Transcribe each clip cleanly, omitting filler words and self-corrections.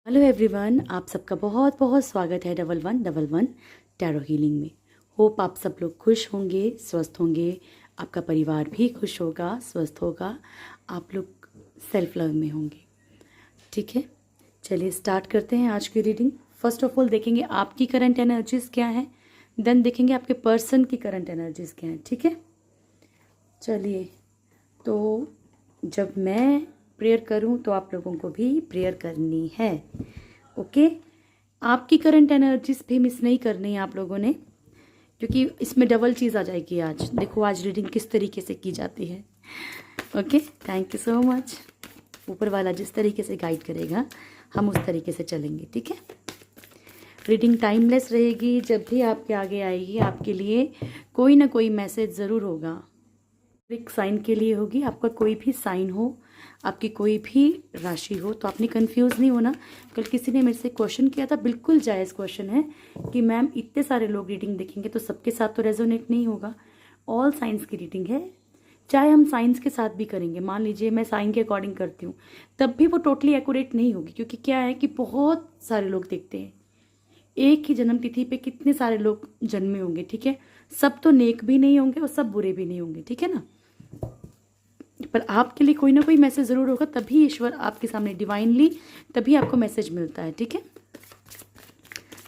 Hello everyone, आप सबका बहुत बहुत स्वागत है 1111 टैरो हीलिंग में। होप आप सब लोग खुश होंगे, स्वस्थ होंगे, आपका परिवार भी खुश होगा, स्वस्थ होगा, आप लोग सेल्फ लव में होंगे। ठीक है, चलिए स्टार्ट करते हैं आज की रीडिंग। फर्स्ट ऑफ ऑल देखेंगे आपकी करंट एनर्जीज क्या है, देन देखेंगे आपके पर्सन की करंट एनर्जीज क्या है। ठीक है, चलिए तो जब मैं प्रेयर करूं तो आप लोगों को भी प्रेयर करनी है। ओके, आपकी करंट एनर्जीज भी मिस नहीं करनी है आप लोगों ने, क्योंकि इसमें डबल चीज़ आ जाएगी। आज देखो आज रीडिंग किस तरीके से की जाती है। Okay, thank you so much. ऊपर वाला जिस तरीके से गाइड करेगा हम उस तरीके से चलेंगे। ठीक है, रीडिंग टाइमलेस रहेगी। जब भी आपके आगे आएगी आपके लिए कोई ना कोई मैसेज ज़रूर होगा। एक साइन के लिए होगी। आपका कोई भी साइन हो, आपकी कोई भी राशि हो, तो आपने कंफ्यूज नहीं होना। कल किसी ने मेरे से क्वेश्चन किया था, बिल्कुल जायज़ क्वेश्चन है कि मैम इतने सारे लोग रीडिंग देखेंगे तो सबके साथ तो रेजोनेट नहीं होगा। ऑल साइंस की रीडिंग है, चाहे हम साइंस के साथ भी करेंगे। मान लीजिए मैं साइन के अकॉर्डिंग करती हूँ, तब भी वो टोटली एक्यूरेट नहीं होगी, क्योंकि क्या है कि बहुत सारे लोग देखते हैं। एक ही जन्म तिथि पे कितने सारे लोग जन्मे होंगे। ठीक है, सब तो नेक भी नहीं होंगे और सब बुरे भी नहीं होंगे। ठीक है ना, पर आपके लिए कोई ना कोई मैसेज ज़रूर होगा, तभी ईश्वर आपके सामने डिवाइनली तभी आपको मैसेज मिलता है। ठीक है,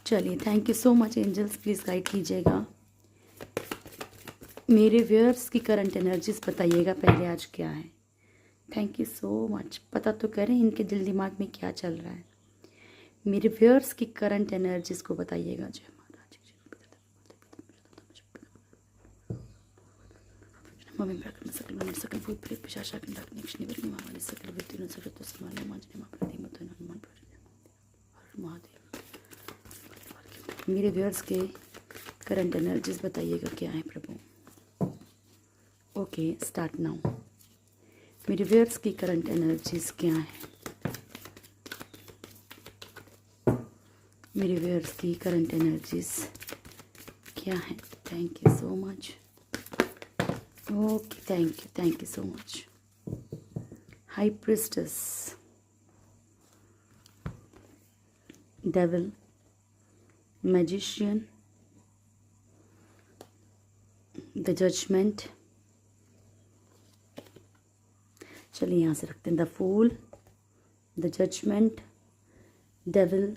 चलिए thank you so much angels, please guide कीजिएगा। मेरे व्यूअर्स की करंट एनर्जीज बताइएगा पहले आज क्या है। Thank you so much. पता तो करें इनके दिल दिमाग में क्या चल रहा है। मेरे व्यूअर्स की करंट एनर्जीज को बताइएगा। जय माता जी। मम्मी ब्रकन सकल मन सकल भूत प्रेत पिशाचा के डाक निक्षनि वर्ग महावाले सकल विद्युन सकल तो समाने मांजने मां प्रति मत हनुमान हर महादेव। मेरे व्यूअर्स के करंट एनर्जीज बताइएगा क्या है प्रभु। Okay, start now. मेरे व्यूअर्स की करंट एनर्जीज क्या है। मेरे व्यूअर्स की करंट एनर्जीज क्या है। Thank you so much. Okay, thank you so much. High priestess, devil, magician, the judgement. चलिए यहाँ से रखते हैं। The fool, the judgement, devil,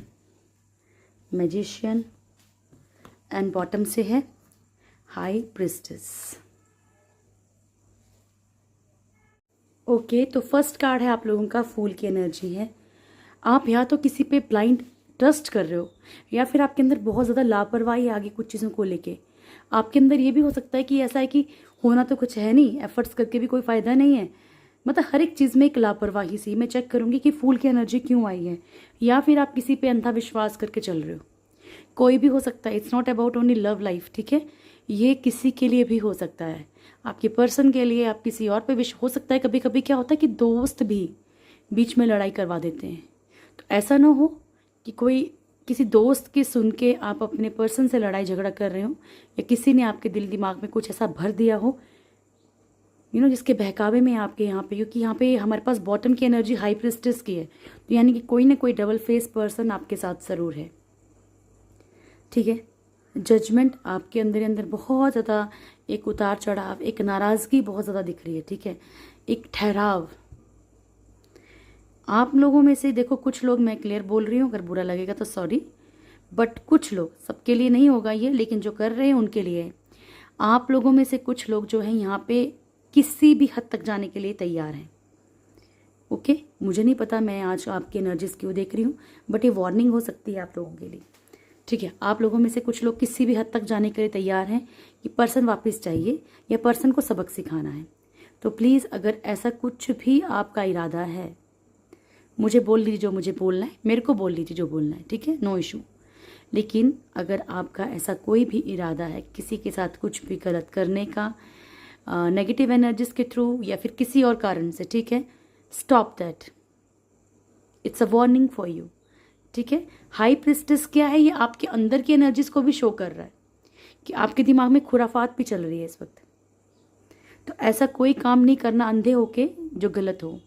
magician and bottom से है हाई प्रिस्टेस। ओके, तो फर्स्ट कार्ड है आप लोगों का फूल की एनर्जी है। आप या तो किसी पे ब्लाइंड ट्रस्ट कर रहे हो, या फिर आपके अंदर बहुत ज़्यादा लापरवाही आ गई कुछ चीज़ों को लेके। आपके अंदर ये भी हो सकता है कि ऐसा है कि होना तो कुछ है नहीं, एफर्ट्स करके भी कोई फ़ायदा नहीं है। मतलब हर एक चीज़ में एक लापरवाही सी। मैं चेक करूँगी कि फूल की एनर्जी क्यों आई है, या फिर आप किसी पे अंधा विश्वास करके चल रहे हो। कोई भी हो सकता है, it's not about only love life. ठीक है, ये किसी के लिए भी हो सकता है, आपके पर्सन के लिए, आप किसी और पे विश्वास हो सकता है। कभी कभी क्या होता है कि दोस्त भी बीच में लड़ाई करवा देते हैं। तो ऐसा ना हो कि कोई किसी दोस्त की सुन के आप अपने पर्सन से लड़ाई झगड़ा कर रहे हो, या किसी ने आपके दिल दिमाग में कुछ ऐसा भर दिया हो जिसके बहकावे में आपके यहाँ पे, क्योंकि यहाँ पे हमारे पास बॉटम की एनर्जी हाई प्रिस्टेस की है, तो यानी कि कोई ना कोई डबल फेस पर्सन आपके साथ ज़रूर है। ठीक है, जजमेंट आपके अंदर बहुत ज़्यादा एक उतार चढ़ाव, एक नाराज़गी बहुत ज़्यादा दिख रही है। ठीक है, एक ठहराव आप लोगों में से। देखो कुछ लोग, मैं क्लियर बोल रही हूँ, अगर बुरा लगेगा तो सॉरी, बट कुछ लोग, सबके लिए नहीं होगा ये, लेकिन जो कर रहे हैं उनके लिए है। आप लोगों में से कुछ लोग जो हैं यहाँ पे किसी भी हद तक जाने के लिए तैयार हैं। ओके, मुझे नहीं पता मैं आज आपकी एनर्जीज क्यों देख रही हूँ, बट ये वार्निंग हो सकती है आप लोगों के लिए। ठीक है, आप लोगों में से कुछ लोग किसी भी हद तक जाने के लिए तैयार हैं कि पर्सन वापस चाहिए या पर्सन को सबक सिखाना है। तो प्लीज़ अगर ऐसा कुछ भी आपका इरादा है, मुझे बोल लीजिए जो मुझे बोलना है, मेरे को बोल लीजिए जो बोलना है। ठीक है, नो इशू। लेकिन अगर आपका ऐसा कोई भी इरादा है किसी के साथ कुछ भी गलत करने का, नेगेटिव एनर्जीज के थ्रू या फिर किसी और कारण से, ठीक है, stop that. It's a warning for you. ठीक है, हाई प्रिस्टेस क्या है, ये आपके अंदर की एनर्जीज को भी शो कर रहा है कि आपके दिमाग में खुराफात भी चल रही है इस वक्त। तो ऐसा कोई काम नहीं करना अंधे होके जो गलत हो।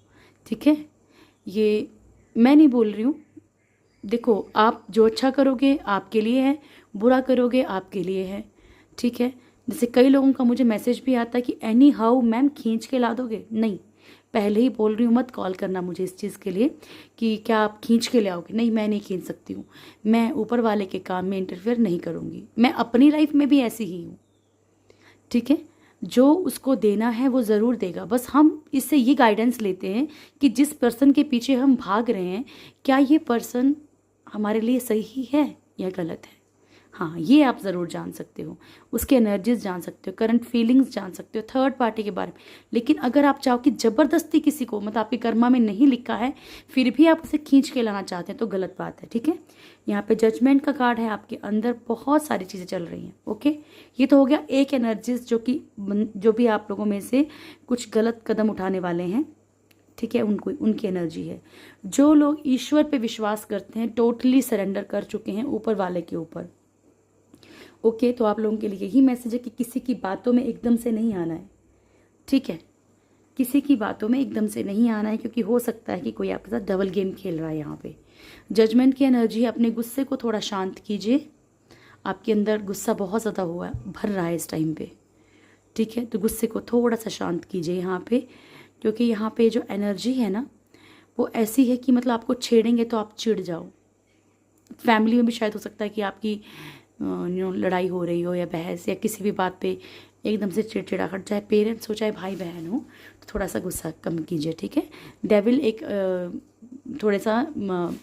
ठीक है, ये मैं नहीं बोल रही हूँ, देखो, आप जो अच्छा करोगे आपके लिए है, बुरा करोगे आपके लिए है, ठीक है। जैसे कई लोगों का मुझे मैसेज भी आता है कि एनी हाउ मैम खींच के ला दोगे। नहीं, पहले ही बोल रही हूँ, मत कॉल करना मुझे इस चीज़ के लिए कि क्या आप खींच के ले आओगे। नहीं, मैं नहीं खींच सकती हूँ। मैं ऊपर वाले के काम में इंटरफेयर नहीं करूँगी। मैं अपनी लाइफ में भी ऐसी ही हूँ, ठीक है। जो उसको देना है वो ज़रूर देगा। बस हम इससे ये गाइडेंस लेते हैं कि जिस पर्सन के पीछे हम भाग रहे हैं, क्या ये पर्सन हमारे लिए सही है या गलत है। हाँ, ये आप ज़रूर जान सकते हो, उसके एनर्जीज जान सकते हो, करंट फीलिंग्स जान सकते हो, थर्ड पार्टी के बारे में। लेकिन अगर आप चाहो कि ज़बरदस्ती किसी को, मतलब आपके कर्मा में नहीं लिखा है, फिर भी आप उसे खींच के लाना चाहते हैं, तो गलत बात है, ठीक है। यहाँ पे जजमेंट का कार्ड है, आपके अंदर बहुत सारी चीज़ें चल रही हैं। ओके, ये तो हो गया एक एनर्जीज जो भी आप लोगों में से कुछ गलत कदम उठाने वाले हैं, ठीक है, उनकी एनर्जी है। जो लोग ईश्वर पे विश्वास करते हैं, टोटली सरेंडर कर चुके हैं ऊपर वाले के ऊपर। ओके, तो आप लोगों के लिए यही मैसेज है कि किसी की बातों में एकदम से नहीं आना है, ठीक है। किसी की बातों में एकदम से नहीं आना है, क्योंकि हो सकता है कि कोई आपके साथ डबल गेम खेल रहा है। यहाँ पे जजमेंट की एनर्जी है। अपने गुस्से को थोड़ा शांत कीजिए। आपके अंदर गुस्सा बहुत ज़्यादा भर रहा है इस टाइम पे, ठीक है। तो गुस्से को थोड़ा सा शांत कीजिए यहाँ पे, क्योंकि यहाँ पे जो एनर्जी है ना, वो ऐसी है कि मतलब आपको छेड़ेंगे तो आप चिढ़ जाओ। फैमिली में भी शायद हो सकता है कि आपकी लड़ाई हो रही हो या बहस या किसी भी बात पे एकदम से चिड़चिड़ाहट, चाहे पेरेंट्स हो चाहे भाई बहन हो, तो थोड़ा सा गुस्सा कम कीजिए, ठीक है। डेविल एक थोड़ा सा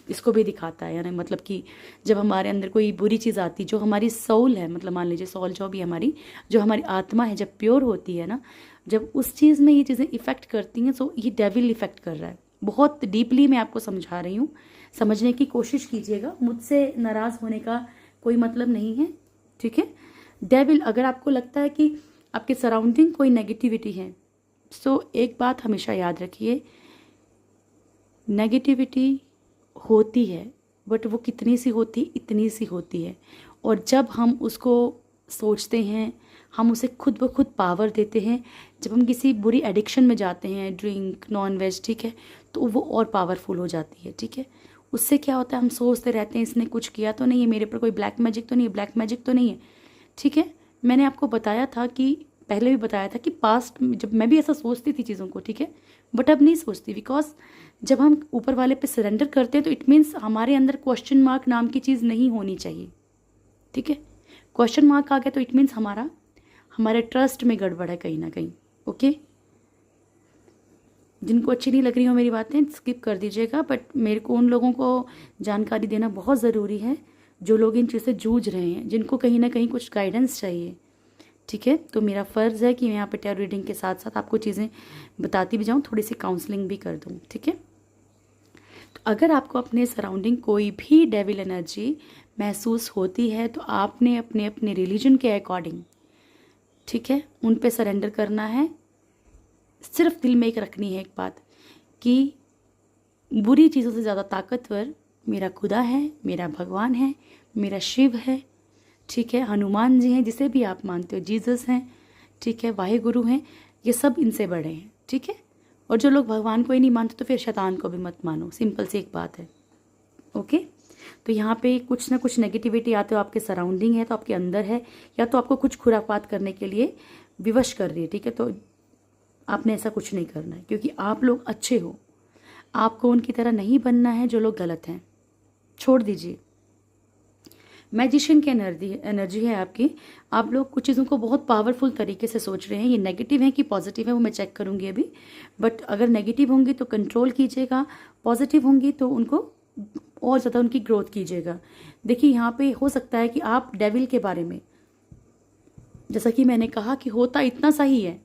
इसको भी दिखाता है, यानी मतलब कि जब हमारे अंदर कोई बुरी चीज़ आती, जो हमारी सोल है, मतलब मान लीजिए सोल जो भी हमारी, जो हमारी आत्मा है, जब प्योर होती है ना, जब उस चीज़ में ये चीज़ें इफ़ेक्ट करती हैं, तो ये डेविल इफ़ेक्ट कर रहा है। बहुत डीपली मैं आपको समझा रही हूँ, समझने की कोशिश कीजिएगा। मुझसे नाराज़ होने का कोई मतलब नहीं है, ठीक है। डेविल, अगर आपको लगता है कि आपके सराउंडिंग कोई नेगेटिविटी है, सो एक बात हमेशा याद रखिए, नेगेटिविटी होती है, बट वो कितनी सी होती, इतनी सी होती है। और जब हम उसको सोचते हैं, हम उसे खुद ब खुद पावर देते हैं। जब हम किसी बुरी एडिक्शन में जाते हैं, ड्रिंक, नॉन वेज, ठीक है, तो वो और पावरफुल हो जाती है, ठीक है। उससे क्या होता है, हम सोचते रहते हैं इसने कुछ किया तो नहीं है, मेरे पर कोई ब्लैक मैजिक तो नहीं है, ब्लैक मैजिक तो नहीं है, ठीक है। मैंने आपको बताया था कि पहले भी बताया था कि पास्ट में जब मैं भी ऐसा सोचती थी चीज़ों को, ठीक है, बट अब नहीं सोचती। बिकॉज जब हम ऊपर वाले पे सरेंडर करते हैं, तो इट मीन्स हमारे अंदर क्वेश्चन मार्क नाम की चीज़ नहीं होनी चाहिए, ठीक है। क्वेश्चन मार्क आ गया तो इट मीन्स हमारे ट्रस्ट में गड़बड़ है कहीं ना कहीं। ओके, जिनको अच्छी नहीं लग रही हो मेरी बातें, स्किप कर दीजिएगा, बट मेरे को उन लोगों को जानकारी देना बहुत ज़रूरी है जो लोग इन चीज़ से जूझ रहे हैं, जिनको कहीं ना कहीं कुछ गाइडेंस चाहिए, ठीक है। तो मेरा फ़र्ज़ है कि मैं यहाँ पे टैरो रीडिंग के साथ साथ आपको चीज़ें बताती भी जाऊँ, थोड़ी सी काउंसलिंग भी कर दूँ, ठीक है। तो अगर आपको अपने सराउंडिंग कोई भी डेविल एनर्जी महसूस होती है, तो आपने अपने अपने रिलीजन के अकॉर्डिंग, ठीक है, उन पे सरेंडर करना है। सिर्फ दिल में एक रखनी है एक बात, कि बुरी चीज़ों से ज़्यादा ताकतवर मेरा खुदा है, मेरा भगवान है, मेरा शिव है, ठीक है, हनुमान जी हैं, जिसे भी आप मानते हो, जीसस हैं, ठीक है, वाहे गुरु हैं, ये सब इनसे बड़े हैं, ठीक है। और जो लोग भगवान को ही नहीं मानते, तो फिर शैतान को भी मत मानो, सिंपल सी एक बात है। ओके, तो यहाँ पे कुछ ना कुछ नेगेटिविटी आते हो, आपके सराउंडिंग है तो आपके अंदर है, या तो आपको कुछ खुरापात करने के लिए विवश कर रही है, ठीक है। तो आपने ऐसा कुछ नहीं करना है, क्योंकि आप लोग अच्छे हो, आपको उनकी तरह नहीं बनना है जो लोग गलत हैं, छोड़ दीजिए। मैजिशियन की एनर्जी है आपकी। आप लोग कुछ चीज़ों को बहुत पावरफुल तरीके से सोच रहे हैं, ये नेगेटिव है कि पॉजिटिव है वो मैं चेक करूँगी अभी, बट अगर नेगेटिव होंगी तो कंट्रोल कीजिएगा, पॉजिटिव होंगी तो उनको और ज़्यादा उनकी ग्रोथ कीजिएगा। देखिए, यहाँ पे हो सकता है कि आप डेविल के बारे में, जैसा कि मैंने कहा कि होता इतना सा ही है,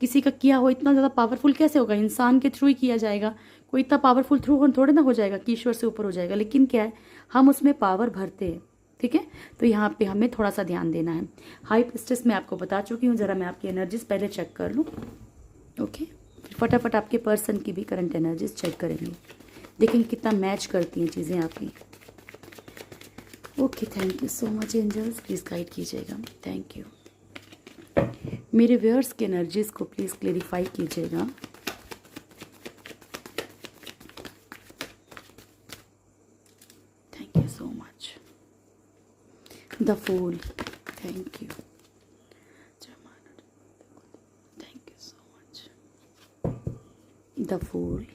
किसी का किया हो इतना ज़्यादा पावरफुल कैसे होगा, इंसान के थ्रू ही किया जाएगा, कोई इतना पावरफुल थ्रू थोड़े ना हो जाएगा कि ईश्वर से ऊपर हो जाएगा। लेकिन क्या है, हम उसमें पावर भरते हैं, ठीक है। तो यहाँ पे हमें थोड़ा सा ध्यान देना है। हाई प्रिस्टेस मैं आपको बता चुकी हूँ, ज़रा मैं आपकी एनर्जीज पहले चेक कर लूँ। ओके, फिर फटाफट आपके पर्सन की भी करंट एनर्जीज चेक करेंगे, देखेंगे कितना मैच करती हैं चीज़ें आपकी। Okay, thank you so much angels, please guide कीजिएगा, थैंक यू। मेरे व्यूअर्स की एनर्जीज को प्लीज़ क्लेरिफाई कीजिएगा। The fool, thank you, thank you so much. The fool,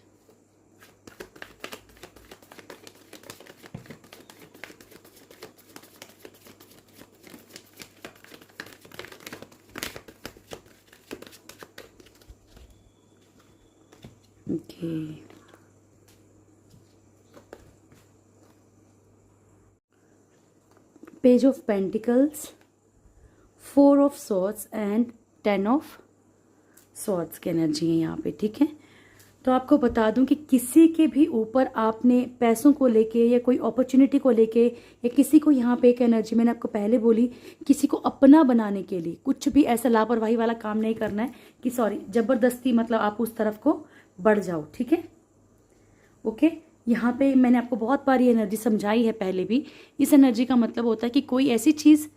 okay, page of pentacles, 4 of swords and 10 of swords की energy है यहाँ पे, ठीक है। तो आपको बता दूं कि किसी के भी ऊपर आपने पैसों को लेके या कोई अपॉर्चुनिटी को लेके या किसी को यहाँ पे एक एनर्जी, मैंने आपको पहले बोली, किसी को अपना बनाने के लिए कुछ भी ऐसा लापरवाही वाला काम नहीं करना है कि सॉरी जबरदस्ती मतलब आप उस तरफ को बढ़ जाओ, ठीक है। ओके, यहाँ पे मैंने आपको बहुत बार ये एनर्जी समझाई है पहले भी। इस एनर्जी का मतलब होता है कि कोई ऐसी चीज़,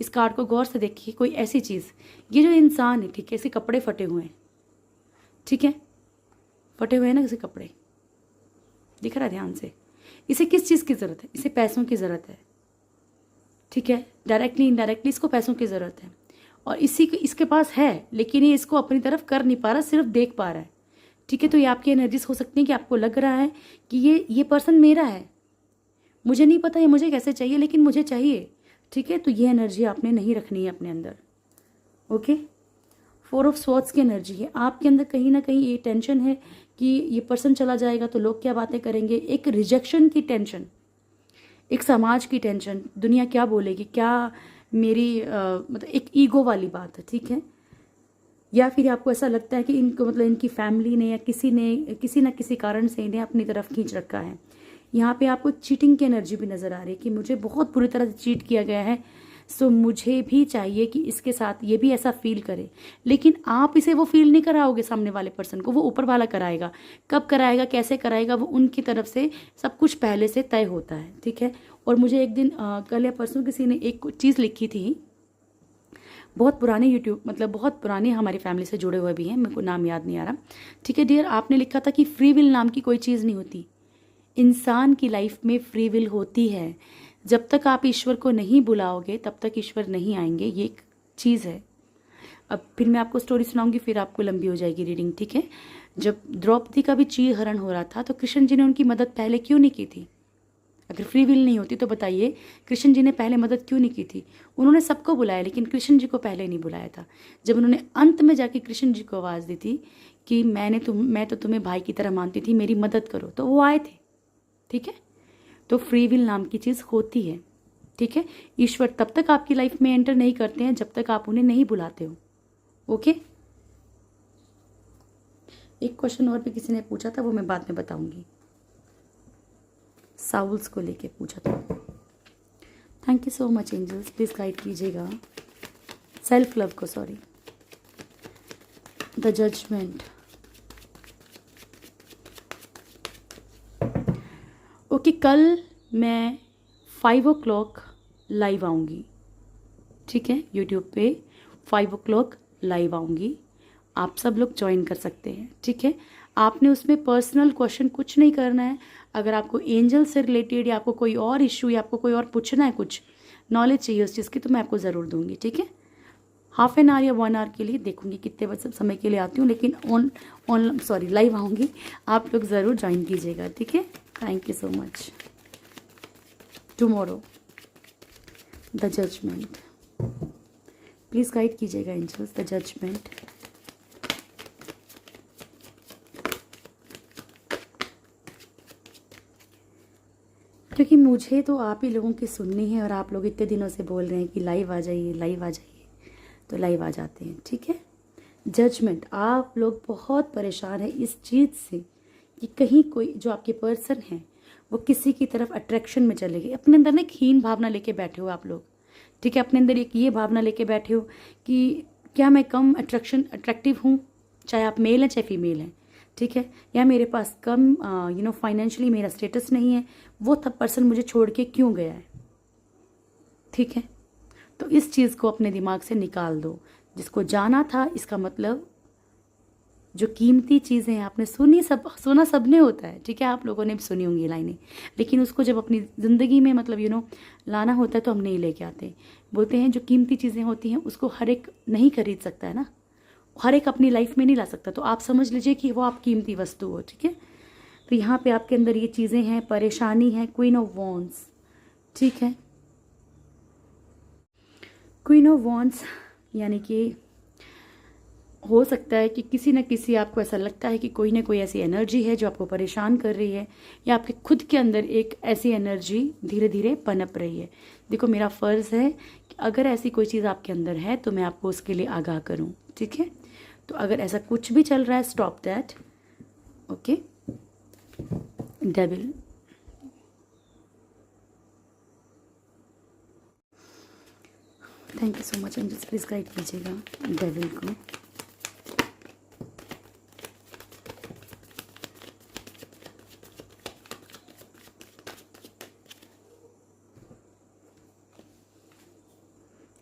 इस कार्ड को गौर से देखिए, कोई ऐसी चीज़, ये जो इंसान है, ठीक है, इसके कपड़े फटे हुए हैं, ठीक है, फटे हुए हैं ना किसी कपड़े, दिख रहा है ध्यान से। इसे किस चीज़ की ज़रूरत है? इसे पैसों की ज़रूरत है, ठीक है, डायरेक्टली इनडायरेक्टली इसको पैसों की ज़रूरत है। और इसके पास है लेकिन ये इसको अपनी तरफ कर नहीं पा रहा, सिर्फ देख पा रहा है, ठीक है। तो ये आपकी एनर्जीज हो सकती है कि आपको लग रहा है कि ये पर्सन मेरा है, मुझे नहीं पता ये मुझे कैसे चाहिए लेकिन मुझे चाहिए, ठीक है। तो ये एनर्जी आपने नहीं रखनी है अपने अंदर, ओके। 4 ऑफ स्वॉर्ड्स की एनर्जी है आपके अंदर, कहीं ना कहीं ये टेंशन है कि ये पर्सन चला जाएगा तो लोग क्या बातें करेंगे, एक रिजेक्शन की टेंशन, एक समाज की टेंशन, दुनिया क्या बोलेगी, क्या मेरी मतलब एक ईगो वाली बात है, ठीक है। या फिर आपको ऐसा लगता है कि इनको मतलब इनकी फैमिली ने या किसी ना किसी कारण से इन्हें अपनी तरफ खींच रखा है। यहाँ पे आपको चीटिंग की एनर्जी भी नज़र आ रही है कि मुझे बहुत बुरी तरह से चीट किया गया है, सो मुझे भी चाहिए कि इसके साथ ये भी ऐसा फील करे, लेकिन आप इसे वो फील नहीं कराओगे सामने वाले पर्सन को, वो ऊपर वाला कराएगा। कब कराएगा, कैसे कराएगा, वो उनकी तरफ से सब कुछ पहले से तय होता है, ठीक है। और मुझे एक दिन कल या परसों किसी ने एक चीज़ लिखी थी, बहुत पुराने यूट्यूब मतलब बहुत पुराने हमारी फैमिली से जुड़े हुए भी हैं, मेरे को नाम याद नहीं आ रहा, ठीक है डियर। आपने लिखा था कि फ्री विल नाम की कोई चीज़ नहीं होती, इंसान की लाइफ में फ्री विल होती है। जब तक आप ईश्वर को नहीं बुलाओगे तब तक ईश्वर नहीं आएंगे, ये एक चीज़ है। अब फिर मैं आपको स्टोरी सुनाऊंगी, फिर आपको लंबी हो जाएगी रीडिंग, ठीक है। जब द्रौपदी का भी चीर हरण हो रहा था तो कृष्ण जी ने उनकी मदद पहले क्यों नहीं की थी? अगर फ्री विल नहीं होती तो बताइए कृष्ण जी ने पहले मदद क्यों नहीं की थी? उन्होंने सबको बुलाया लेकिन कृष्ण जी को पहले नहीं बुलाया था। जब उन्होंने अंत में जाके कृष्ण जी को आवाज़ दी थी कि मैं तो तुम्हें भाई की तरह मानती थी, मेरी मदद करो, तो वो आए थे, ठीक है। तो फ्री विल नाम की चीज़ होती है, ठीक है। ईश्वर तब तक आपकी लाइफ में एंटर नहीं करते हैं जब तक आप उन्हें नहीं बुलाते हो, ओके। एक क्वेश्चन और भी किसी ने पूछा था, वो मैं बाद में बताऊंगी, साउल्स को लेके पूछा था। Thank you so much angels, please guide कीजिएगा सेल्फ लव को, सॉरी। The judgement, okay. कल मैं 5 o'clock लाइव आऊँगी, ठीक है, यूट्यूब पे 5 o'clock लाइव आऊँगी, आप सब लोग ज्वाइन कर सकते हैं, ठीक है। आपने उसमें पर्सनल क्वेश्चन कुछ नहीं करना है। अगर आपको एंजल से रिलेटेड या आपको कोई और इशू या आपको कोई और पूछना है, कुछ नॉलेज चाहिए उस चीज़ की, तो मैं आपको ज़रूर दूंगी, ठीक है। हाफ एन आवर या 1 hour के लिए देखूंगी कितने बजे समय के लिए आती हूँ, लेकिन ऑन लाइव आऊँगी, आप लोग ज़रूर ज्वाइन कीजिएगा, ठीक है। Thank you so much. Tomorrow the judgement, please guide कीजिएगा एंजल्स, द जजमेंट। क्योंकि मुझे तो आप ही लोगों की सुननी है और आप लोग इतने दिनों से बोल रहे हैं कि लाइव आ जाइए, लाइव आ जाइए, तो लाइव आ जाते हैं, ठीक है। जजमेंट, आप लोग बहुत परेशान हैं इस चीज़ से कि कहीं कोई जो आपके पर्सन हैं वो किसी की तरफ अट्रैक्शन में चले गए। अपने अंदर ना एक हीन भावना लेके बैठे हो आप लोग, ठीक है। अपने अंदर एक ये भावना लेके बैठे हो कि क्या मैं कम अट्रैक्टिव हूँ, चाहे आप मेल हैं चाहे फीमेल हैं, ठीक है, या मेरे पास कम फाइनेंशियली मेरा स्टेटस नहीं है, वो तब पर्सन मुझे छोड़ के क्यों गया है, ठीक है। तो इस चीज़ को अपने दिमाग से निकाल दो। जिसको जाना था, इसका मतलब जो कीमती चीज़ें हैं, आपने सुना सबने होता है, ठीक है, आप लोगों ने भी सुनी होंगी लाइनें, लेकिन उसको जब अपनी ज़िंदगी में मतलब लाना होता है तो हम नहीं लेके आते। बोलते हैं जो कीमती चीज़ें होती हैं उसको हर एक नहीं खरीद सकता है ना, हर एक अपनी लाइफ में नहीं ला सकता। तो आप समझ लीजिए कि वो आप कीमती वस्तु हो, ठीक है। तो यहाँ पे आपके अंदर ये चीज़ें हैं, परेशानी है, क्वीन ऑफ वॉन्ड्स, ठीक है। क्वीन ऑफ वॉन्ड्स यानी कि हो सकता है कि किसी न किसी आपको ऐसा लगता है कि कोई ना कोई ऐसी एनर्जी है जो आपको परेशान कर रही है, या आपके खुद के अंदर एक ऐसी एनर्जी धीरे धीरे पनप रही है। देखो, मेरा फ़र्ज़ है कि अगर ऐसी कोई चीज़ आपके अंदर है तो मैं आपको उसके लिए आगाह करूं, ठीक है। तो अगर ऐसा कुछ भी चल रहा है, stop that, okay. Devil, thank you so much angels, please guide कीजिएगा डेविल को।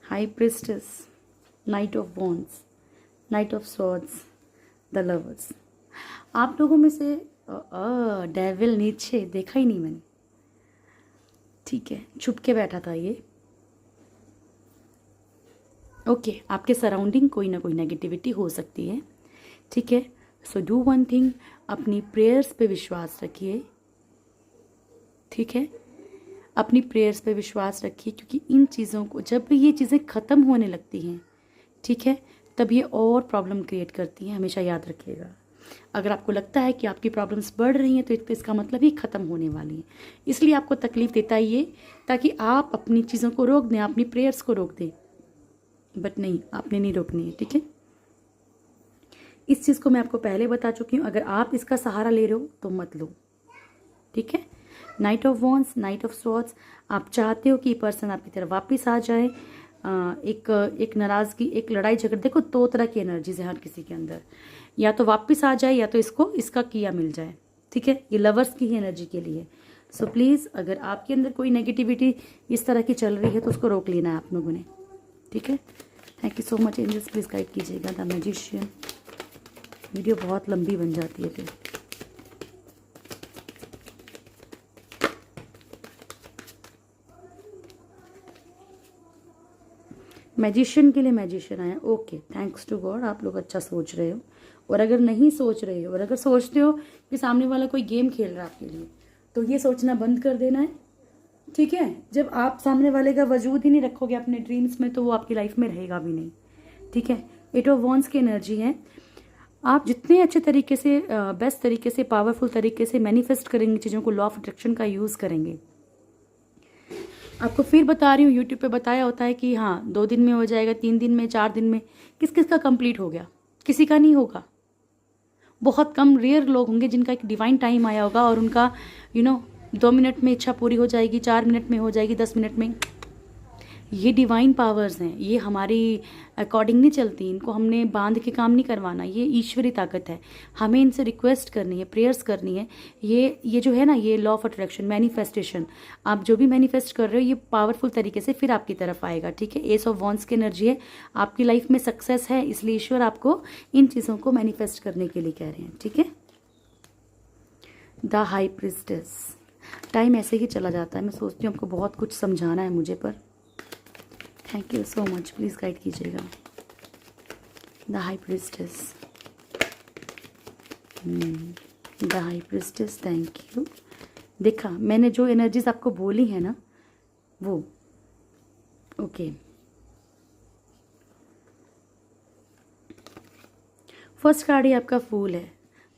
High priestess, knight of wands, knight of swords, the lovers. आप लोगों में से डेविल नीचे देखा ही नहीं मैंने, ठीक है, छुप के बैठा था ये, ओके। आपके सराउंडिंग कोई ना कोई नेगेटिविटी हो सकती है, ठीक है। सो डू वन थिंग, अपनी प्रेयर्स पे विश्वास रखिए, ठीक है। अपनी प्रेयर्स पे विश्वास रखिए, क्योंकि इन चीज़ों को जब भी ये चीज़ें ख़त्म होने लगती हैं, ठीक है, तब ये और प्रॉब्लम क्रिएट करती हैं, हमेशा याद रखिएगा। अगर आपको लगता है कि आपकी प्रॉब्लम्स बढ़ रही हैं तो इसका मतलब ही ख़त्म होने वाली है, इसलिए आपको तकलीफ़ देता है ये, ताकि आप अपनी चीज़ों को रोक दें, अपनी प्रेयर्स को रोक दें, बट नहीं, आपने नहीं रोकनी है, ठीक है। इस चीज़ को मैं आपको पहले बता चुकी हूँ, अगर आप इसका सहारा ले रहे हो तो मत लो, ठीक है। Night of wands, knight of swords, आप चाहते हो कि पर्सन आपकी तरफ वापस आ जाए, एक नाराज़गी, एक लड़ाई झगड़, देखो 2 तरह की एनर्जीज है हर किसी के अंदर, या तो वापस आ जाए या तो इसका किया मिल जाए, ठीक है। ये लवर्स की ही एनर्जी के लिए। सो प्लीज़, अगर आपके अंदर कोई नेगेटिविटी इस तरह की चल रही है तो उसको रोक लेना है आप लोगों ने, ठीक है। Thank you so much angels, please guide कीजिएगा द मैजिशियन। वीडियो बहुत लंबी बन जाती है फिर। मैजिशियन के लिए मैजिशियन आया, ओके, थैंक्स टू गॉड, आप लोग अच्छा सोच रहे हो। और अगर नहीं सोच रहे हो और अगर सोचते हो कि सामने वाला कोई गेम खेल रहा है आपके लिए, तो ये सोचना बंद कर देना है, ठीक है। जब आप सामने वाले का वजूद ही नहीं रखोगे अपने ड्रीम्स में तो वो आपकी लाइफ में रहेगा भी नहीं, ठीक है। 8 ऑफ वॉन्ड्स की एनर्जी है। आप जितने अच्छे तरीके से, बेस्ट तरीके से, पावरफुल तरीके से मैनिफेस्ट करेंगे चीज़ों को, लॉ ऑफ अट्रैक्शन का यूज़ करेंगे। आपको फिर बता रही हूँ, यूट्यूब पे बताया होता है कि हाँ 2 दिन में हो जाएगा, 3 दिन में, 4 दिन में, किस किस का कंप्लीट हो गया, किसी का नहीं होगा। बहुत कम रेयर लोग होंगे जिनका एक डिवाइन टाइम आया होगा और उनका 2 मिनट में इच्छा पूरी हो जाएगी, 4 मिनट में हो जाएगी, 10 मिनट में। ये डिवाइन पावर्स हैं, ये हमारी अकॉर्डिंग नहीं चलती, इनको हमने बांध के काम नहीं करवाना, ये ईश्वरी ताकत है। हमें इनसे रिक्वेस्ट करनी है, प्रेयर्स करनी है। ये जो है ना, ये लॉ ऑफ अट्रैक्शन, मैनिफेस्टेशन, आप जो भी मैनिफेस्ट कर रहे हो ये पावरफुल तरीके से फिर आपकी तरफ आएगा, ठीक है। एस ऑफ वॉन्ड्स की एनर्जी है, आपकी लाइफ में सक्सेस है, इसलिए ईश्वर आपको इन चीज़ों को मैनिफेस्ट करने के लिए कह रहे हैं, ठीक है। द हाई प्रिस्टेस, टाइम ऐसे ही चला जाता है, मैं सोचती हूँ आपको बहुत कुछ समझाना है मुझे, पर thank you so much, please guide कीजिएगा the high priestess. The high priestess, thank you. देखा मैंने जो एनर्जीज आपको बोली है ना वो, ओके। फर्स्ट कार्ड ही आपका फूल है,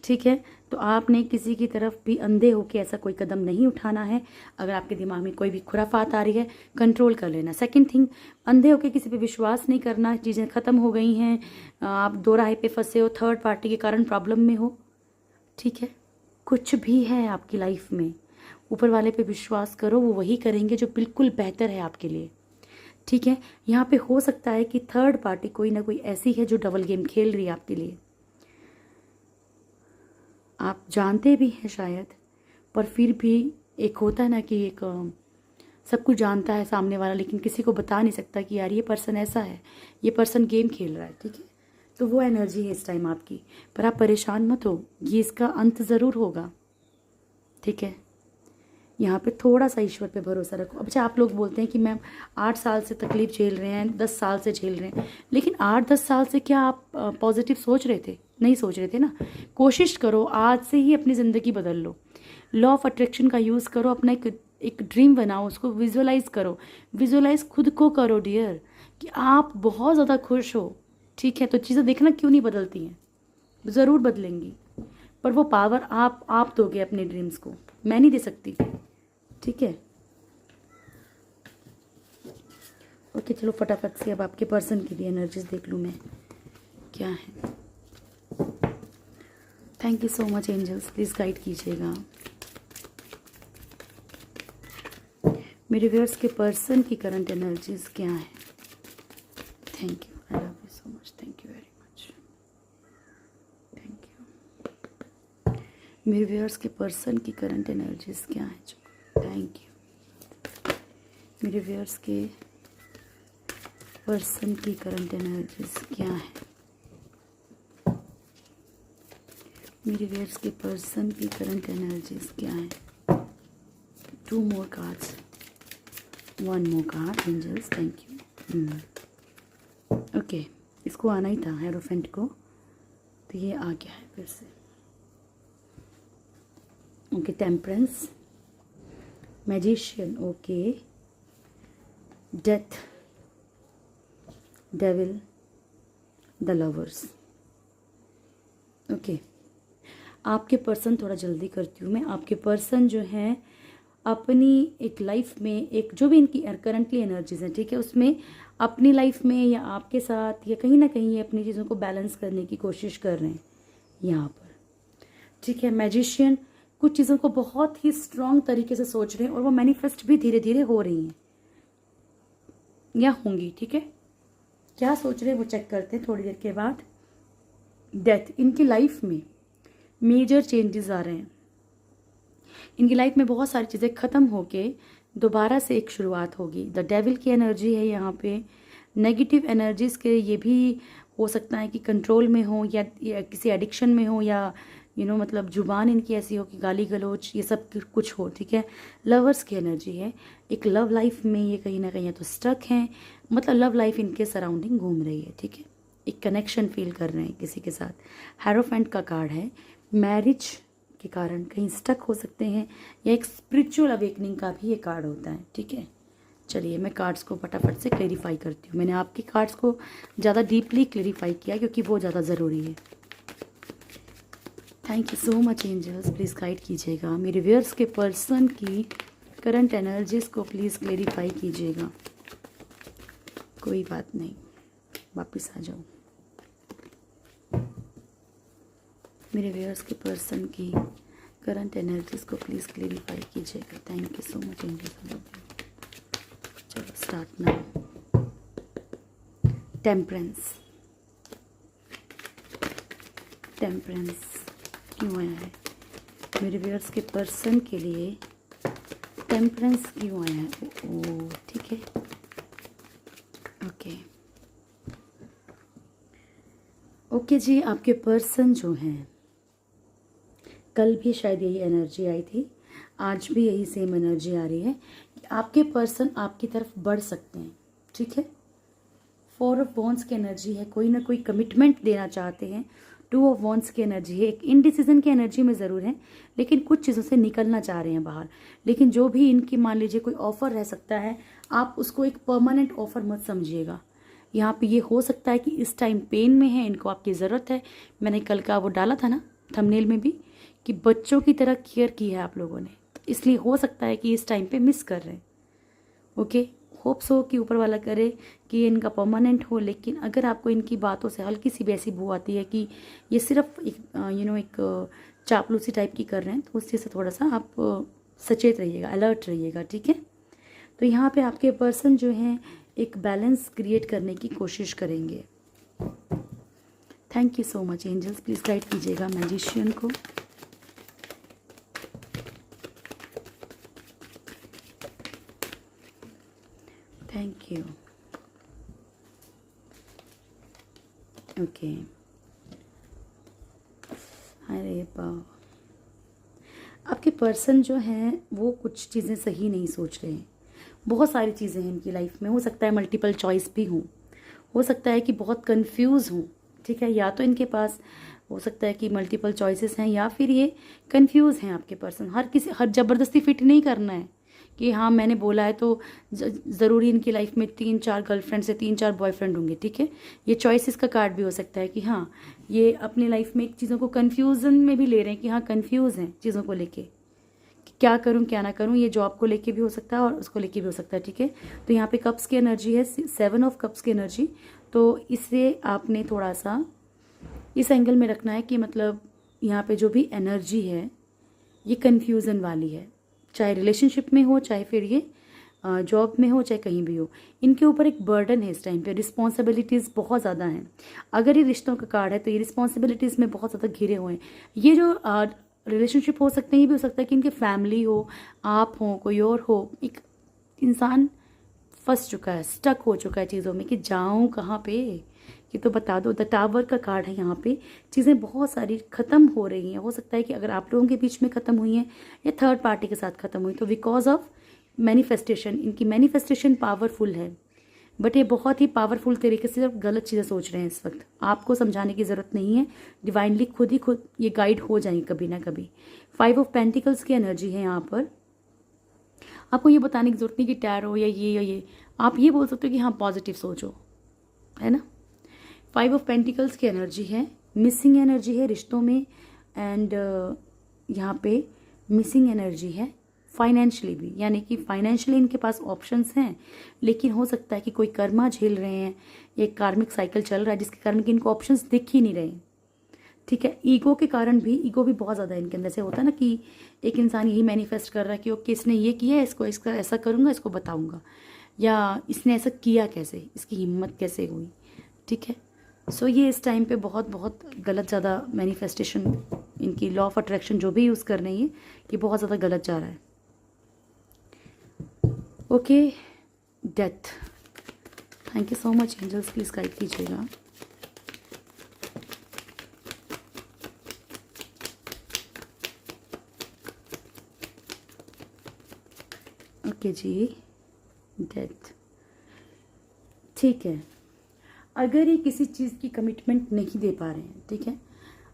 ठीक है। तो आपने किसी की तरफ भी अंधे होके ऐसा कोई कदम नहीं उठाना है। अगर आपके दिमाग में कोई भी खुराफात आ रही है, कंट्रोल कर लेना। सेकंड थिंग, अंधे होके किसी पे विश्वास नहीं करना, चीज़ें ख़त्म हो गई हैं, आप 2 राह पे फंसे हो, थर्ड पार्टी के कारण प्रॉब्लम में हो, ठीक है। कुछ भी है आपकी लाइफ में, ऊपर वाले पे विश्वास करो, वो वही करेंगे जो बिल्कुल बेहतर है आपके लिए, ठीक है। यहाँ पे हो सकता है कि थर्ड पार्टी कोई ना कोई ऐसी है जो डबल गेम खेल रही है आपके लिए, आप जानते भी हैं शायद, पर फिर भी एक होता है ना कि एक सब कुछ जानता है सामने वाला, लेकिन किसी को बता नहीं सकता कि यार ये पर्सन ऐसा है, ये पर्सन गेम खेल रहा है, ठीक है। तो वो एनर्जी है इस टाइम आपकी। पर आप परेशान मत हो, ये इसका अंत ज़रूर होगा, ठीक है। यहाँ पे थोड़ा सा ईश्वर पे भरोसा रखो। अब अच्छा, आप लोग बोलते हैं कि मैम 8 साल से तकलीफ झेल रहे हैं, 10 साल से झेल रहे हैं, लेकिन 8-10 साल से क्या आप पॉजिटिव सोच रहे थे? नहीं सोच रहे थे ना। कोशिश करो आज से ही अपनी ज़िंदगी बदल लो। लॉ ऑफ अट्रैक्शन का यूज़ करो, अपना एक ड्रीम बनाओ, उसको विजुअलाइज करो। विजुअलाइज खुद को करो डियर, कि आप बहुत ज़्यादा खुश हो, ठीक है। तो चीज़ें देखना क्यों नहीं बदलती हैं, ज़रूर बदलेंगी, पर वो पावर आप दोगे अपने ड्रीम्स को, मैं नहीं दे सकती, ठीक है। ओके, चलो फटाफट से अब आपके पर्सन की भी एनर्जीज देख लूँ मैं क्या है। Thank you so much angels, please guide कीजिएगा मेरे व्यूअर्स के पर्सन की करंट एनर्जीज क्या है। Thank you, I love you so much, thank you very much, thank you. मेरे व्यूअर्स के पर्सन की करंट एनर्जीज क्या है? Thank you. मेरे व्यूअर्स के पर्सन की करंट एनर्जीज क्या है? मेरे व्यूअर्स के पर्सन की करंट एनर्जीज क्या है? 2 more cards, 1 more card, angels, thank you। Okay, इसको आना ही था हेरोफेंट को, तो ये आ गया है फिर से। Okay, temperance, magician, okay, death, devil, the lovers. Okay, आपके पर्सन, थोड़ा जल्दी करती हूँ मैं, आपके पर्सन जो हैं अपनी एक लाइफ में, एक जो भी इनकी करंटली एनर्जीज हैं, ठीक है, उसमें अपनी लाइफ में या आपके साथ या कहीं ना कहीं ये अपनी चीज़ों को बैलेंस करने की कोशिश कर रहे हैं यहाँ पर, ठीक है। मैजिशियन कुछ चीज़ों को बहुत ही स्ट्रांग तरीके से सोच रहे हैं और वो मैनिफेस्ट भी धीरे धीरे हो रही हैं या होंगी, ठीक है। क्या सोच रहे हैं वो चेक करते हैं थोड़ी देर के बाद। डेथ, इनकी लाइफ में मेजर चेंजेस आ रहे हैं, इनकी लाइफ में बहुत सारी चीज़ें ख़त्म होके दोबारा से एक शुरुआत होगी। द डेविल की एनर्जी है यहाँ पे। नेगेटिव एनर्जीज़ के ये भी हो सकता है कि कंट्रोल में हो या किसी एडिक्शन में हो, या मतलब जुबान इनकी ऐसी हो कि गाली गलोच ये सब कुछ हो, ठीक है। लवर्स की एनर्जी है, एक लव लाइफ में ये कहीं ना कहीं तो स्टक हैं, मतलब लव लाइफ इनके सराउंडिंग घूम रही है, ठीक है। एक कनेक्शन फील कर रहे हैं किसी के साथ। हैरोफेंट का कार्ड है, मैरिज के कारण कहीं स्टक हो सकते हैं, या एक स्पिरिचुअल अवेकनिंग का भी ये कार्ड होता है, ठीक है। चलिए मैं कार्ड्स को फटाफट से क्लेरिफाई करती हूँ। मैंने आपके कार्ड्स को ज़्यादा डीपली क्लेरिफाई किया क्योंकि वो ज़्यादा ज़रूरी है। Thank you so much angels, please guide कीजिएगा मेरे व्यूअर्स के पर्सन की करंट एनर्जीज को, प्लीज़ क्लेरिफाई कीजिएगा। कोई बात नहीं, वापस आ जाओ। मेरे व्यूअर्स के पर्सन की करंट एनर्जीज को प्लीज़ क्लेरिफाई कीजिएगा। Thank you so much angels. चलो स्टार्ट नाउ। टेम्परेंस, टेम्परेंस क्यों आया है मेरे व्यूअर्स के पर्सन के लिए? टेम्परेंस क्यों आया है? ओ ठीक है, ओके ओके जी। आपके पर्सन जो हैं, कल भी शायद यही एनर्जी आई थी, आज भी यही सेम एनर्जी आ रही है कि आपके पर्सन आपकी तरफ बढ़ सकते हैं, ठीक है। 4 ऑफ वॉन्ड्स की एनर्जी है, कोई ना कोई कमिटमेंट देना चाहते हैं। 2 ऑफ वॉन्ड्स की एनर्जी है, एक इनडिसीजन की एनर्जी में ज़रूर है, लेकिन कुछ चीज़ों से निकलना चाह रहे हैं बाहर। लेकिन जो भी इनकी मान लीजिए कोई ऑफ़र रह सकता है, आप उसको एक परमानेंट ऑफ़र मत समझिएगा। यहाँ पे ये हो सकता है कि इस टाइम पेन में है, इनको आपकी ज़रूरत है। मैंने कल का वो डाला था ना थंबनेल में भी कि बच्चों की तरह केयर की है आप लोगों ने, तो इसलिए हो सकता है कि इस टाइम पे मिस कर रहे हैं। ओके, होप्स हो कि ऊपर वाला करे कि ये इनका परमानेंट हो। लेकिन अगर आपको इनकी बातों से हल्की सी भी ऐसी बू आती है कि ये सिर्फ एक एक चापलूसी टाइप की कर रहे हैं, तो उस चीज़ से थोड़ा सा आप सचेत रहिएगा, अलर्ट रहिएगा, ठीक है। तो यहाँ पे आपके पर्सन जो हैं एक बैलेंस क्रिएट करने की कोशिश करेंगे। Thank you so much angels, please guide कीजिएगा मैजिशियन को। Thank you. ओके, अरे वाह, आपके पर्सन जो हैं वो कुछ चीज़ें सही नहीं सोच रहे हैं। बहुत सारी चीज़ें हैं इनकी लाइफ में, हो सकता है मल्टीपल चॉइस भी हो सकता है कि बहुत कंफ्यूज हों, ठीक है। या तो इनके पास हो सकता है कि मल्टीपल चॉइसेस हैं, या फिर ये कंफ्यूज हैं आपके पर्सन। हर ज़बरदस्ती फिट नहीं करना है कि हाँ मैंने बोला है तो ज़रूरी इनकी लाइफ में 3-4 गर्लफ्रेंड से 3-4 बॉयफ्रेंड होंगे, ठीक है। ये चॉइसेस का कार्ड भी हो सकता है कि हाँ ये अपनी लाइफ में एक चीज़ों को कन्फ्यूज़न में भी ले रहे हैं कि हाँ कन्फ्यूज़ हैं चीज़ों को लेके कि क्या करूँ क्या ना करूँ। ये जॉब को लेके भी हो सकता है और उसको लेके भी हो सकता है, ठीक है। तो यहाँ पे कप्स की एनर्जी है, 7 ऑफ कप्स की एनर्जी। तो इससे आपने थोड़ा सा इस एंगल में रखना है कि मतलब यहाँ पे जो भी एनर्जी है ये कन्फ्यूज़न वाली है, चाहे रिलेशनशिप में हो, चाहे फिर ये जॉब में हो, चाहे कहीं भी हो। इनके ऊपर एक बर्डन है इस टाइम पे, रिस्पॉन्सिबिलिटीज़ बहुत ज़्यादा हैं। अगर ये रिश्तों का कार्ड है तो ये रिस्पॉन्सिबिलिटीज़ में बहुत ज़्यादा घिरे हुए हैं। ये जो रिलेशनशिप हो सकते हैं, ये भी हो सकता है कि इनके फैमिली हो, आप हो, कोई और हो। एक इंसान फंस चुका है, स्टक हो चुका है चीज़ों में कि जाऊँ कहाँ पे, ये तो बता दो। द टावर का कार्ड है यहाँ पे। चीज़ें बहुत सारी ख़त्म हो रही हैं। हो सकता है कि अगर आप लोगों के बीच में ख़त्म हुई हैं या थर्ड पार्टी के साथ ख़त्म हुई, तो बिकॉज ऑफ मैनिफेस्टेशन, इनकी मैनिफेस्टेशन पावरफुल है, बट ये बहुत ही पावरफुल तरीके से गलत चीज़ें सोच रहे हैं इस वक्त। आपको समझाने की ज़रूरत नहीं है, डिवाइनली खुद ये गाइड हो जाएंगे कभी ना कभी। 5 ऑफ पेंटिकल्स की एनर्जी है यहाँ पर। आपको ये बताने की ज़रूरत नहीं कि टैरो या ये, आप ये बोल सकते हो कि हाँ पॉजिटिव सोचो, है ना। 5 ऑफ पेंटिकल्स की एनर्जी है, मिसिंग एनर्जी है रिश्तों में, एंड यहाँ पे मिसिंग एनर्जी है फाइनेंशियली भी, यानी कि फाइनेंशियली इनके पास ऑप्शंस हैं, लेकिन हो सकता है कि कोई कर्मा झेल रहे हैं, एक कार्मिक साइकिल चल रहा है जिसके कारण कि इनको ऑप्शंस दिख ही नहीं रहे, ठीक है। ईगो के कारण भी, ईगो भी बहुत ज़्यादा इनके अंदर से होता है ना कि एक इंसान यही मैनिफेस्ट कर रहा है कि ओके इसने ये किया है, इसको इसका ऐसा करूँगा, इसको बताऊँगा, या इसने ऐसा किया कैसे, इसकी हिम्मत कैसे हुई, ठीक है। सो ये इस टाइम पे बहुत बहुत गलत ज़्यादा मैनिफेस्टेशन, इनकी लॉ ऑफ अट्रैक्शन जो भी यूज़ कर रही है ये बहुत ज़्यादा गलत जा रहा है। Okay, death. Thank you so much angels, please guide कीजिएगा। ओके जी, डेथ, ठीक है। अगर ये किसी चीज़ की कमिटमेंट नहीं दे पा रहे हैं, ठीक है,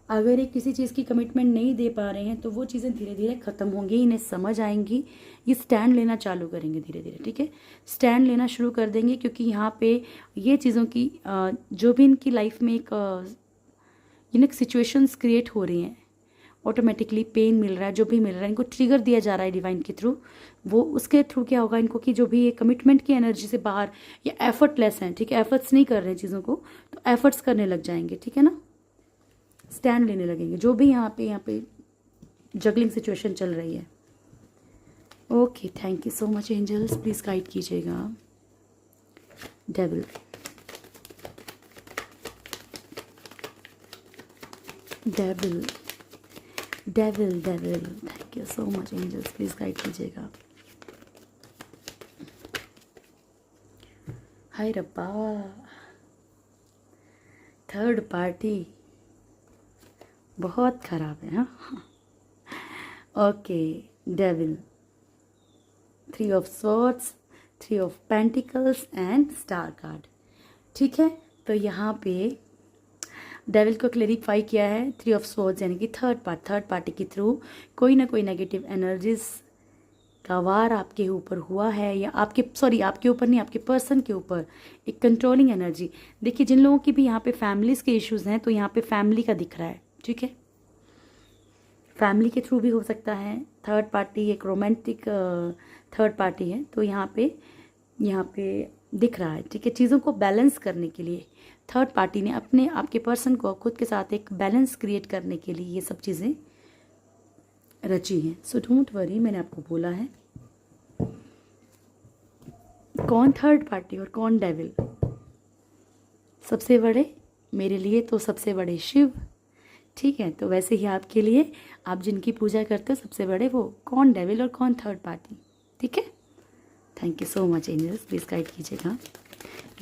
अगर ये किसी चीज़ की कमिटमेंट नहीं दे पा रहे हैं तो वो चीज़ें धीरे धीरे ख़त्म होंगी, इन्हें समझ आएंगी, ये स्टैंड लेना चालू करेंगे धीरे धीरे, ठीक है। स्टैंड लेना शुरू कर देंगे, क्योंकि यहाँ पे ये चीज़ों की जो भी इनकी लाइफ में एक सिचुएशंस क्रिएट हो रही हैं, ऑटोमेटिकली पेन मिल रहा है, जो भी मिल रहा है इनको ट्रिगर दिया जा रहा है डिवाइन के थ्रू, वो उसके थ्रू क्या होगा इनको कि जो भी ये कमिटमेंट की एनर्जी से बाहर या एफर्टलेस हैं, ठीक है, एफर्ट्स नहीं कर रहे हैं चीज़ों को, तो एफर्ट्स करने लग जाएंगे, ठीक है ना, स्टैंड लेने लगेंगे जो भी यहाँ पे जगलिंग सिचुएशन चल रही है। Okay, thank you so much angels, please guide कीजिएगा। Devil, devil, devil, devil, thank you so much angels, please guide कीजिएगा। हाय रब्बा, थर्ड पार्टी बहुत ख़राब है, हाँ। Okay, devil, 3 of swords, 3 of pentacles and star card, ठीक है। तो यहाँ पे डेविल को क्लेरिफाई किया है 3 ऑफ स्वॉर्ड्स, यानी कि थर्ड पार्टी के थ्रू कोई ना कोई नेगेटिव एनर्जीज का वार आपके ऊपर हुआ है, या आपके ऊपर नहीं, आपके पर्सन के ऊपर एक कंट्रोलिंग एनर्जी। देखिए जिन लोगों की भी यहाँ पे फैमिलीज़ के इश्यूज़ हैं, तो यहाँ पे फैमिली का दिख रहा है, ठीक है, फैमिली के थ्रू भी हो सकता है। थर्ड पार्टी एक रोमांटिक थर्ड पार्टी है, तो यहाँ पे दिख रहा है, ठीक है। चीज़ों को बैलेंस करने के लिए थर्ड पार्टी ने अपने आपके पर्सन को खुद के साथ एक बैलेंस क्रिएट करने के लिए ये सब चीज़ें रची हैं। सो डोंट वरी, मैंने आपको बोला है कौन थर्ड पार्टी और कौन डेविल। सबसे बड़े मेरे लिए तो सबसे बड़े शिव, ठीक है, तो वैसे ही आपके लिए आप जिनकी पूजा करते हो सबसे बड़े वो कौन डेविल और कौन थर्ड पार्टी, ठीक है। Thank you so much angels, please guide कीजिएगा।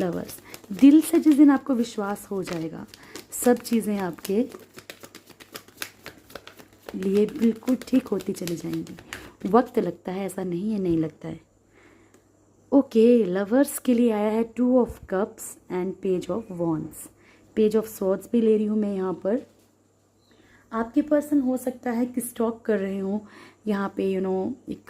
लवर्स, दिल से जिस दिन आपको विश्वास हो जाएगा, सब चीज़ें आपके लिए बिल्कुल ठीक होती चली जाएंगी। वक्त लगता है, ऐसा नहीं है नहीं लगता है। ओके, लवर्स के लिए आया है 2 of cups and page of wands. Page of swords भी ले रही हूँ मैं यहाँ पर। आपके पर्सन हो सकता है कि स्टॉक कर रहे हो यहाँ पे, एक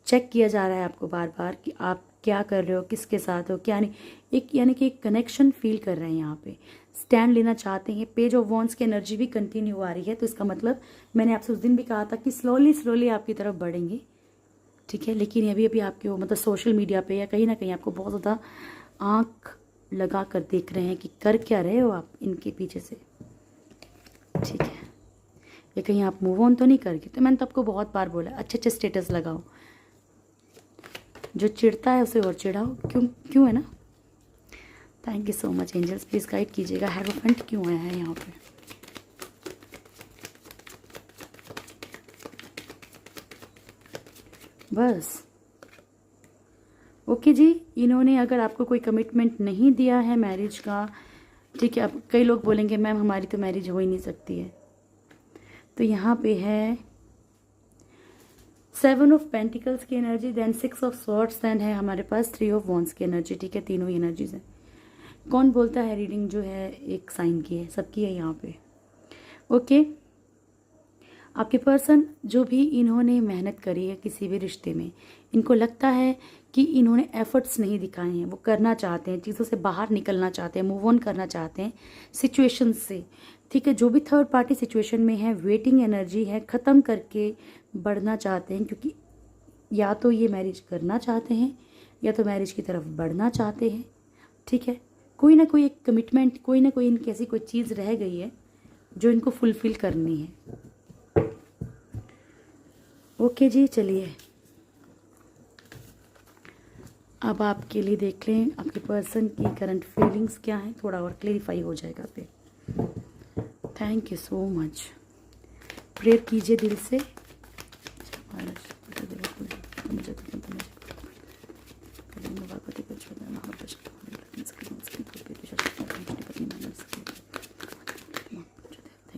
चेक किया जा रहा है आपको बार बार कि आप क्या कर रहे हो, किसके साथ हो, क्या नहीं, एक यानी कि एक कनेक्शन फील कर रहे हैं यहाँ पे, स्टैंड लेना चाहते हैं। पेज ऑफ वॉन्ड्स की एनर्जी भी कंटिन्यू आ रही है, तो इसका मतलब मैंने आपसे उस दिन भी कहा था कि स्लोली स्लोली आपकी तरफ बढ़ेंगे, ठीक है। लेकिन अभी अभी आपके मतलब सोशल मीडिया पे या कहीं ना कहीं आपको बहुत ज़्यादा आँख लगा कर देख रहे हैं कि कर क्या रहे हो आप इनके पीछे से, ठीक है। या कहीं आप मूव ऑन तो नहीं कर गए। तो मैंने तो आपको बहुत बार बोला अच्छे अच्छे स्टेटस लगाओ, जो चिढ़ता है उसे और चिढ़ाओ, क्यों है ना। Thank you so much angels, please guide कीजिएगा हेरोफेंट क्यों आया है यहाँ पे। बस ओके जी, इन्होंने अगर आपको कोई कमिटमेंट नहीं दिया है मैरिज का, ठीक है। अब कई लोग बोलेंगे मैम हमारी तो मैरिज हो ही नहीं सकती है, तो यहाँ पे है 7 ऑफ पेंटिकल्स की energy, then 6 of swords, then है हमारे पास 3 ऑफ वॉन्ड्स की एनर्जी, ठीक है। तीनों ही एनर्जीज हैं। कौन बोलता है रीडिंग जो है एक साइन की है, सबकी है यहाँ पे। ओके, आपके पर्सन जो भी इन्होंने मेहनत करी है किसी भी रिश्ते में, इनको लगता है कि इन्होंने एफर्ट्स नहीं दिखाए हैं, वो करना चाहते हैं, चीज़ों से बाहर निकलना चाहते हैं, मूव ऑन करना चाहते हैं सिचुएशन से, ठीक है। जो भी थर्ड पार्टी सिचुएशन में है, वेटिंग एनर्जी है, ख़त्म करके बढ़ना चाहते हैं, क्योंकि या तो ये मैरिज करना चाहते हैं या तो मैरिज की तरफ बढ़ना चाहते हैं, ठीक है। कोई ना कोई एक कमिटमेंट, कोई ना कोई इनकी ऐसी कोई चीज़ रह गई है जो इनको फुलफ़िल करनी है। ओके जी, चलिए अब आपके लिए देख लें आपके पर्सन की करंट फीलिंग्स क्या हैं, थोड़ा और क्लेरिफाई हो जाएगा पे। Thank you so much, prayer कीजिए दिल से। Thank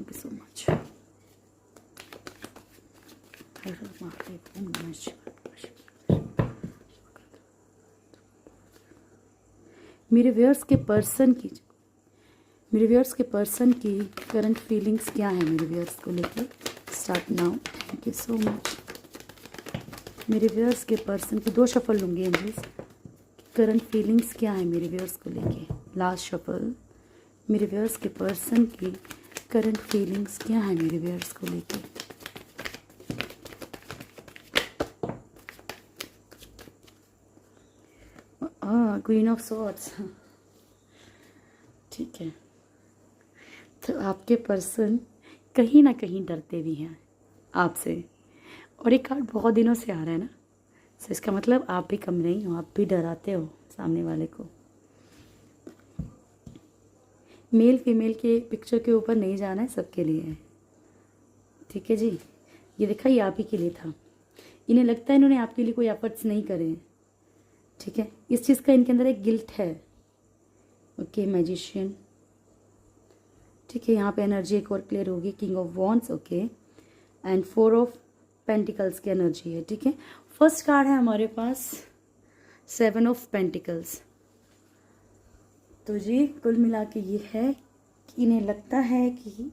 you so much. मेरे व्यूअर्स के पर्सन की करंट फीलिंग्स क्या है मेरे व्यूअर्स को लेकर, start now. Thank you so much. मेरे व्यूअर्स के पर्सन की 2 शफल लूँगी एंजल्स, करंट फीलिंग्स क्या है मेरे व्यूअर्स को लेके। लास्ट शफल, मेरे व्यूअर्स के पर्सन की करंट फीलिंग्स क्या है मेरे व्यूअर्स को लेके। क्वीन ऑफ सॉर्ड्स, ठीक है। तो आपके पर्सन कहीं ना कहीं डरते भी हैं आपसे, और एक कार्ड बहुत दिनों से आ रहा है ना, तो इसका मतलब आप भी कम नहीं हो, आप भी डराते हो सामने वाले को। मेल फीमेल के पिक्चर के ऊपर नहीं जाना है, सबके लिए है, ठीक है जी। ये देखा, ये आप ही के लिए था। इन्हें लगता है इन्होंने आपके लिए कोई एफर्ट्स नहीं करे हैं, ठीक है। इस चीज़ का इनके अंदर एक गिल्ट है। ओके, मैजिशियन, ठीक है। यहाँ पे एनर्जी एक और क्लियर होगी, king of wands, okay, and 4 of pentacles की एनर्जी है, ठीक है। फर्स्ट कार्ड है हमारे पास 7 ऑफ पेंटिकल्स। तो जी कुल मिला के ये है कि इन्हें लगता है कि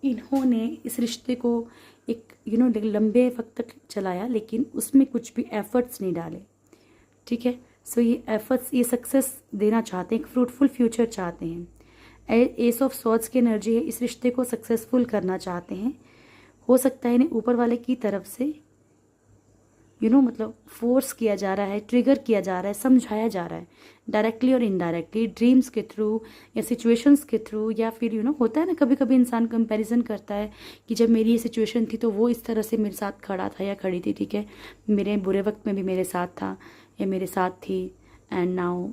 इन्होंने इस रिश्ते को एक लंबे वक्त तक चलाया, लेकिन उसमें कुछ भी एफर्ट्स नहीं डाले, ठीक है। सो ये एफर्ट्स, ये सक्सेस देना चाहते हैं, एक फ्रूटफुल फ्यूचर चाहते हैं। एस ऑफ सॉर्ड्स की एनर्जी है, इस रिश्ते को सक्सेसफुल करना चाहते हैं। हो सकता है इन्हें ऊपर वाले की तरफ से मतलब फोर्स किया जा रहा है, ट्रिगर किया जा रहा है, समझाया जा रहा है, डायरेक्टली और इनडायरेक्टली, ड्रीम्स के थ्रू या सिचुएशंस के थ्रू, या फिर होता है ना कभी कभी इंसान कंपैरिजन करता है कि जब मेरी ये सिचुएशन थी तो वो इस तरह से मेरे साथ खड़ा था या खड़ी थी, ठीक है, मेरे बुरे वक्त में भी मेरे साथ था या मेरे साथ थी, एंड नाउ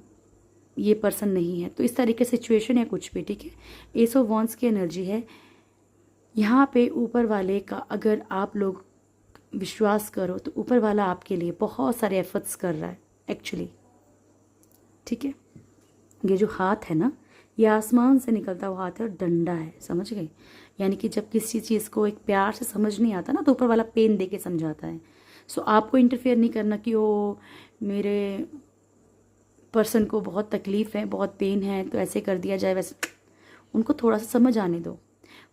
ये पर्सन नहीं है, तो इस तरीके सिचुएशन है कुछ भी, ठीक है। एस ऑफ वॉन्ड्स की एनर्जी है यहाँ पे। ऊपर वाले का अगर आप लोग विश्वास करो तो ऊपर वाला आपके लिए बहुत सारे एफर्ट्स कर रहा है एक्चुअली, ठीक है। ये जो हाथ है ना, ये आसमान से निकलता हुआ हाथ है और डंडा है, समझ गए। यानी कि जब किसी चीज़ को एक प्यार से समझ नहीं आता ना, तो ऊपर वाला पेन दे के समझाता है। सो आपको इंटरफेयर नहीं करना कि ओ मेरे पर्सन को बहुत तकलीफ़ है, बहुत पेन है, तो ऐसे कर दिया जाए वैसे। उनको थोड़ा सा समझ आने दो।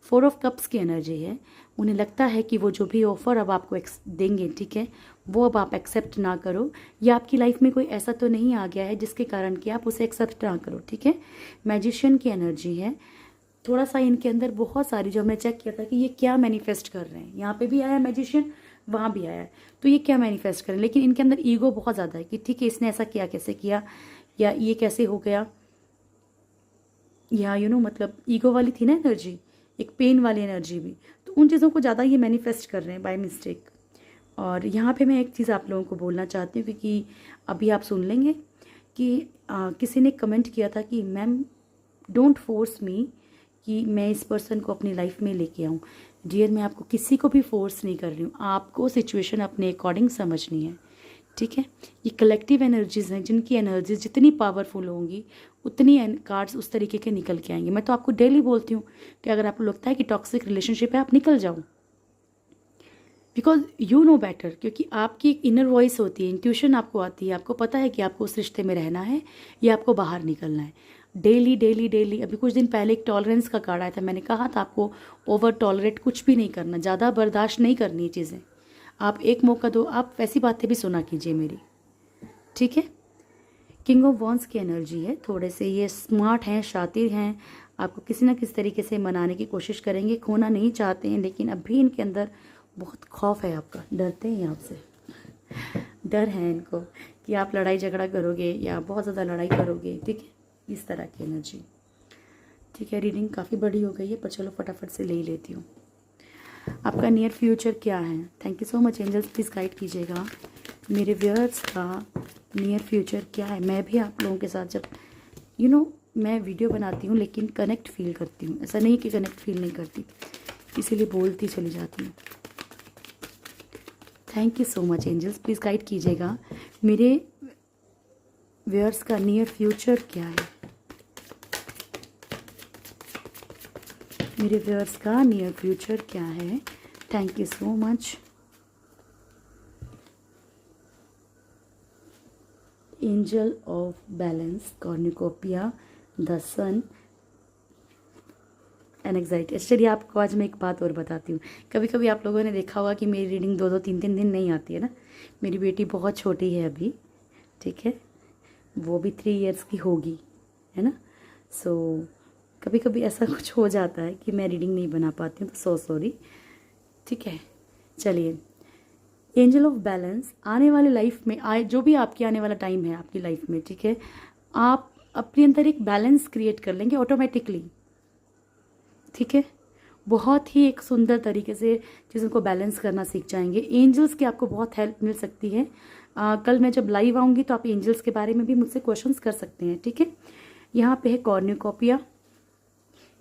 4 ऑफ कप्स की एनर्जी है। उन्हें लगता है कि वो जो भी ऑफ़र अब आपको देंगे, ठीक है, वो अब आप एक्सेप्ट ना करो, या आपकी लाइफ में कोई ऐसा तो नहीं आ गया है जिसके कारण कि आप उसे एक्सेप्ट ना करो, ठीक है। मैजिशियन की एनर्जी है। थोड़ा सा इनके अंदर बहुत सारी, जो हमने चेक किया था कि ये क्या मैनिफेस्ट कर रहे हैं, यहाँ पे भी आया मैजिशियन, वहाँ भी आया है, तो ये क्या मैनिफेस्ट कर रहे हैं। लेकिन इनके अंदर ईगो बहुत ज़्यादा है कि ठीक है इसने ऐसा किया, कैसे किया, या ये कैसे हो गया, या मतलब ईगो वाली थी ना एनर्जी, एक पेन वाली एनर्जी भी, तो उन चीज़ों को ज़्यादा ये मैनिफेस्ट कर रहे हैं बाय मिस्टेक। और यहाँ पे मैं एक चीज़ आप लोगों को बोलना चाहती हूँ, क्योंकि अभी आप सुन लेंगे कि किसी ने कमेंट किया था कि मैम डोंट फोर्स मी कि मैं इस पर्सन को अपनी लाइफ में लेके आऊँ। डियर, मैं आपको किसी को भी फोर्स नहीं कर रही हूँ, आपको सिचुएशन अपने अकॉर्डिंग समझनी है, ठीक है। ये कलेक्टिव एनर्जीज़ हैं, जिनकी एनर्जीज जितनी पावरफुल होंगी उतनी कार्ड्स उस तरीके के निकल के आएंगे। मैं तो आपको डेली बोलती हूँ कि अगर आपको लगता है कि टॉक्सिक रिलेशनशिप है, आप निकल जाओ, बिकॉज यू नो बेटर। क्योंकि आपकी एक इनर वॉइस होती है, इंट्यूशन आपको आती है, आपको पता है कि आपको उस रिश्ते में रहना है या आपको बाहर निकलना है। डेली डेली डेली, अभी कुछ दिन पहले एक टॉलरेंस का कार्ड आया था, मैंने कहा था आपको ओवर टॉलरेट कुछ भी नहीं करना, ज़्यादा बर्दाश्त नहीं करनी है चीज़ें। आप एक मौका दो, आप वैसी बातें भी सुना कीजिए मेरी, ठीक है। किंग ऑफ वॉन्स की एनर्जी है। थोड़े से ये स्मार्ट हैं, शातिर हैं, आपको किसी ना किसी तरीके से मनाने की कोशिश करेंगे, खोना नहीं चाहते हैं, लेकिन अभी इनके अंदर बहुत खौफ है आपका, डरते हैं आपसे, डर है इनको कि आप लड़ाई झगड़ा करोगे या बहुत ज़्यादा लड़ाई करोगे, ठीक है, इस तरह की एनर्जी, ठीक है। रीडिंग काफ़ी बड़ी हो गई है, पर चलो फटाफट से ले ही लेती हूँ। आपका नियर फ्यूचर क्या है? Thank you so much angels, please guide कीजिएगा मेरे व्यूअर्स का नियर फ्यूचर क्या है। मैं भी आप लोगों के साथ जब मैं वीडियो बनाती हूँ, लेकिन कनेक्ट फील करती हूँ, ऐसा नहीं कि कनेक्ट फील नहीं करती, इसीलिए बोलती चली जाती हूँ। Thank you so much angels, please guide कीजिएगा मेरे व्यूअर्स का नियर फ्यूचर क्या है। मेरे व्यूअर्स का नियर फ्यूचर क्या है? Thank you so much. Angel of balance, cornucopia, the sun, anxiety. चलिए आपको आज मैं एक बात और बताती हूँ। कभी कभी आप लोगों ने देखा होगा कि मेरी रीडिंग 2-2, 3-3 दिन नहीं आती है ना। मेरी बेटी बहुत छोटी है अभी, ठीक है, वो भी 3 इयर्स की होगी, है ना। सो कभी कभी ऐसा कुछ हो जाता है कि मैं रीडिंग नहीं बना पाती हूँ, तो सो सॉरी, ठीक है। चलिए, एंजल ऑफ बैलेंस आने वाली लाइफ में आए, जो भी आपकी आने वाला टाइम है आपकी लाइफ में, ठीक है, आप अपने अंदर एक बैलेंस क्रिएट कर लेंगे ऑटोमेटिकली, ठीक है। बहुत ही एक सुंदर तरीके से चीज़ों को बैलेंस करना सीख जाएंगे। एंजल्स की आपको बहुत हेल्प मिल सकती है। कल मैं जब लाइव आऊँगी तो आप एंजल्स के बारे में भी मुझसे क्वेश्चंस कर सकते हैं, ठीक है। यहाँ पे है कॉर्निकोपिया,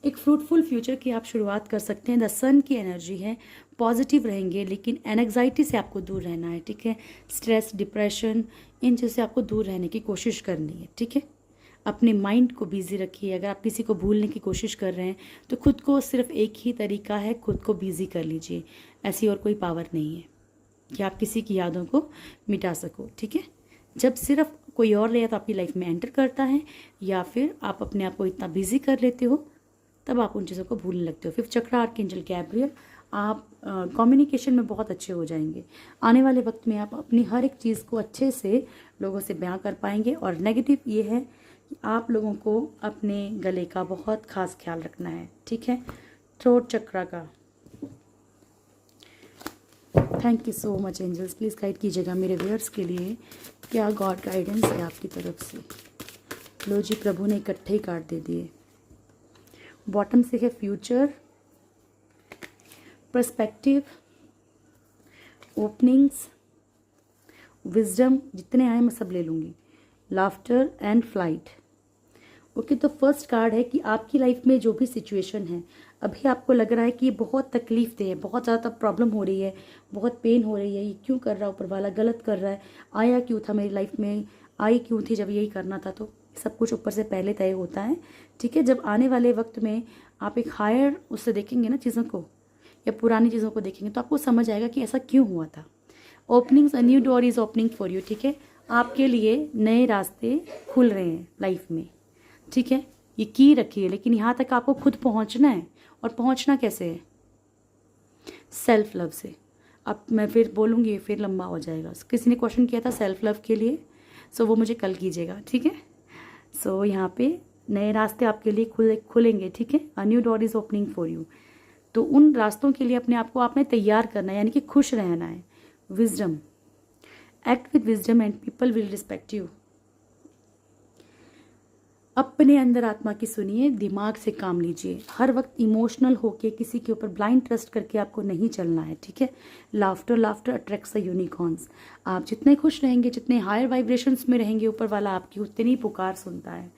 एक फ्रूटफुल फ्यूचर की आप शुरुआत कर सकते हैं। द सन की एनर्जी है, पॉजिटिव रहेंगे, लेकिन एंग्जाइटी से आपको दूर रहना है, ठीक है। स्ट्रेस, डिप्रेशन, इन चीज़ से आपको दूर रहने की कोशिश करनी है, ठीक है। अपने माइंड को बिजी रखिए। अगर आप किसी को भूलने की कोशिश कर रहे हैं तो खुद को, सिर्फ एक ही तरीका है, खुद को बिजी कर लीजिए। ऐसी और कोई पावर नहीं है कि आप किसी की यादों को मिटा सको, ठीक है। जब सिर्फ कोई और या तो आपकी लाइफ में एंटर करता है, या फिर आप अपने आप को इतना बिजी कर लेते हो, तब आप उन चीज़ों को भूलने लगते हो। 5th चक्र आर्कएंजल गैब्रियल, आप कम्युनिकेशन में बहुत अच्छे हो जाएंगे। आने वाले वक्त में आप अपनी हर एक चीज़ को अच्छे से लोगों से बयां कर पाएंगे। और नेगेटिव ये है कि आप लोगों को अपने गले का बहुत खास ख्याल रखना है, ठीक है। थ्रोट चक्र का, thank you so much angels, please guide कीजिएगा मेरे व्यूअर्स के लिए क्या गॉड गाइडेंस है आपकी तरफ से। लो जी, प्रभु ने इकट्ठे ही कार्ड दे दिए। बॉटम से है फ्यूचर, पर्सपेक्टिव, ओपनिंग्स, विजडम, जितने आए मैं सब ले लूँगी, लाफ्टर एंड फ्लाइट। ओके, तो फर्स्ट कार्ड है कि आपकी लाइफ में जो भी सिचुएशन है, अभी आपको लग रहा है कि ये बहुत तकलीफ दे है, बहुत ज़्यादा प्रॉब्लम हो रही है, बहुत पेन हो रही है, ये क्यों कर रहा है ऊपर वाला, गलत कर रहा है, आया क्यों था मेरी लाइफ में, आई क्यों थी जब यही करना था, तो सब कुछ ऊपर से पहले तय होता है, ठीक है। जब आने वाले वक्त में आप एक हायर उससे देखेंगे ना चीज़ों को, या पुरानी चीज़ों को देखेंगे, तो आपको समझ आएगा कि ऐसा क्यों हुआ था। Openings, a new door is opening for you, ठीक है। आपके लिए नए रास्ते खुल रहे हैं लाइफ में, ठीक है। ये की रखी है, लेकिन यहाँ तक आपको खुद पहुँचना है। और पहुँचना कैसे है? सेल्फ लव से। अब मैं फिर बोलूँगी, फिर लंबा हो जाएगा। किसी ने क्वेश्चन किया था सेल्फ लव के लिए, सो वो मुझे कल कीजिएगा, ठीक है। सो यहाँ पे नए रास्ते आपके लिए खुलेंगे, ठीक है। A new door is opening for you. तो उन रास्तों के लिए अपने आप को आपने तैयार करना है, यानी कि खुश रहना है। Wisdom, act with wisdom and people will respect you. अपने अंदर आत्मा की सुनिए, दिमाग से काम लीजिए। हर वक्त इमोशनल होके किसी के ऊपर ब्लाइंड ट्रस्ट करके आपको नहीं चलना है, ठीक है। Laughter attracts the unicorns. आप जितने खुश रहेंगे, जितने हायर वाइब्रेशंस में रहेंगे, ऊपर वाला आपकी उतनी पुकार सुनता है,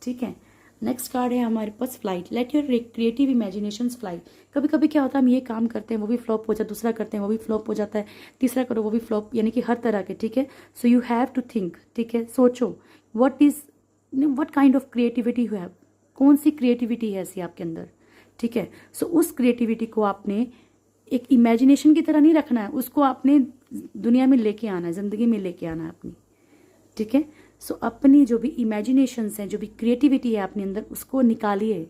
ठीक है। नेक्स्ट कार्ड है हमारे पास flight. Let your creative imaginations fly. कभी कभी क्या होता है, हम ये काम करते हैं वो भी फ्लॉप हो जाता है, दूसरा करते हैं वो भी फ्लॉप हो जाता है, तीसरा करो वो भी फ्लॉप, यानी कि हर तरह के, ठीक है। So you have to think, ठीक है। सोचो what kind of creativity you have, कौन सी क्रिएटिविटी है ऐसी आपके अंदर, ठीक है। सो उस क्रिएटिविटी को आपने एक इमेजिनेशन की तरह नहीं रखना है, उसको आपने दुनिया में लेके आना है, ज़िंदगी में लेके आना है अपनी, ठीक है। सो अपनी जो भी इमेजिनेशंस हैं, जो भी क्रिएटिविटी है अपने अंदर, उसको निकालिए।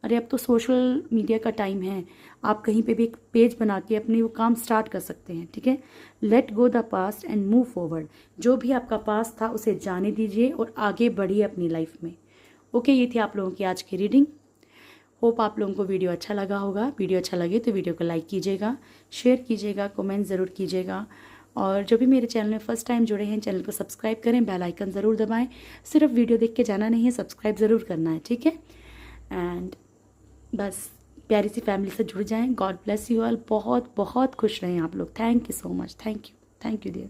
अरे अब तो सोशल मीडिया का टाइम है, आप कहीं पे भी एक पेज बना के अपने वो काम स्टार्ट कर सकते हैं, ठीक है। Let go the past and move forward. जो भी आपका पास्ट था उसे जाने दीजिए और आगे बढ़िए अपनी लाइफ में। ओके, ये थी आप लोगों की आज की रीडिंग। होप आप लोगों को वीडियो अच्छा लगा होगा। वीडियो अच्छा लगे तो वीडियो को लाइक कीजिएगा, शेयर कीजिएगा, कमेंट ज़रूर कीजिएगा। और जो भी मेरे चैनल में फर्स्ट टाइम जुड़े हैं, चैनल को सब्सक्राइब करें, बेल आइकन ज़रूर दबाएं। सिर्फ वीडियो देख के जाना नहीं है, सब्सक्राइब ज़रूर करना है, ठीक है। एंड बस प्यारी सी फैमिली से जुड़ जाएं। God bless you all. बहुत बहुत खुश रहें आप लोग। Thank you so much. Thank you dear.